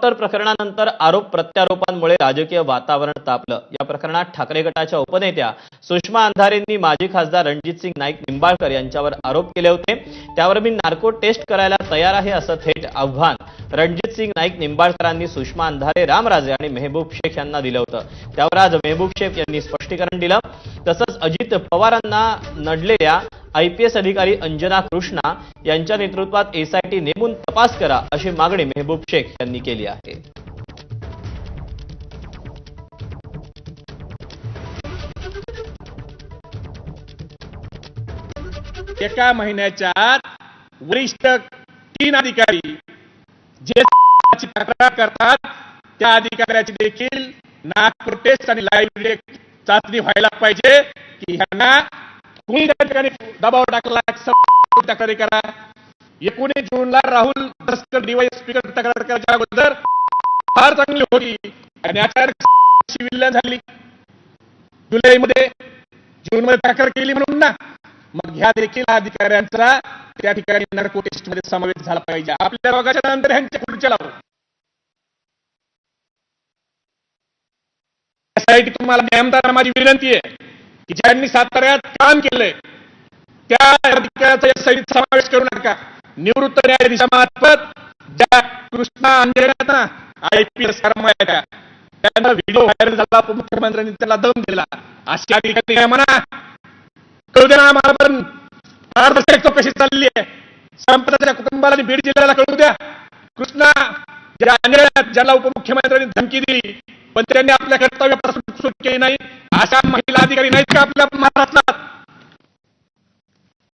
Helicopter प्रकरणानंतर आरोप प्रत्यारोपांमुळे राजकीय वातावरण तापलं। या प्रकरणात ठाकरे गटाच्या उपनेत्या सुषमा अंधारेंनी माजी खासदार रणजितसिंग नाईक निंबाळकर यांच्यावर आरोप केले होते। त्यावर मी नार्को टेस्ट करायला तयार आहे असं थेट आव्हान रणजितसिंग नाईक निंबाळकरांनी सुषमा अंधारे, रामराजे आणि मेहबूब शेख यांना दिलं होतं। त्यावर आज मेहबूब शेख यांनी स्पष्टीकरण दिलं। तसंच अजित पवारांना नडलेल्या IPS अधिकारी अंजना कृष्णा यांच्या नेतृत्वात SIT नेमून तपास करा अशी मागणी मेहबूब शेख यांनी केली आहे। एका महिन्याच्या आत वरिष्ठ 3 अधिकारी जे तक्रार करतात त्या अधिकाऱ्याची देखील नागपूर टेस्ट आणि लाईव्ह चाचणी व्हायला पाहिजे की ह्यांना कुणी त्या ठिकाणी दबाव टाकला तक्रारी करा। 19 जूनला राहुल तस्कर DYSP तक्रार करायच्या अगोदर फार चांगली होती आणि अचानक विल्यन झाली। जुलैमध्ये जूनमध्ये तक्रार केली म्हणून ना, मग ह्या देखील अधिकाऱ्यांचा त्या ठिकाणी नार्को टेस्ट मध्ये समावेश झाला पाहिजे। आपल्या रोगाच्या नंतर ह्यांच्या खुर्च्या लावू। त्यासाठी तुम्हाला नेमदार माझी विनंती आहे की ज्यांनी साताऱ्यात काम केलंय त्या अधिकाऱ्याचा या सैनिक समावेश करू नका। निवृत्त न्यायाधीशामार्फत ज्या कृष्णा अंजनेत ना IPS कर्मचाऱ्या त्यांना व्हिडिओ व्हायरल झाला, उपमुख्यमंत्र्यांनी त्याला दम दिला, अशी अधिकारी म्हणा कळू द्या ना आम्हाला। पण पारदर्शक चौकशी चालली आहे। संपदाच्या कुटुंबाला बीड जिल्ह्याला कळू द्या। कृष्णा ज्या अंजनेत ज्याला उपमुख्यमंत्र्यांनी धमकी दिली पण त्यांनी आपल्या कर्तव्यापासून सुट केली नाही, अशा महिला अधिकारी नाहीत का आपल्या महाराष्ट्रात?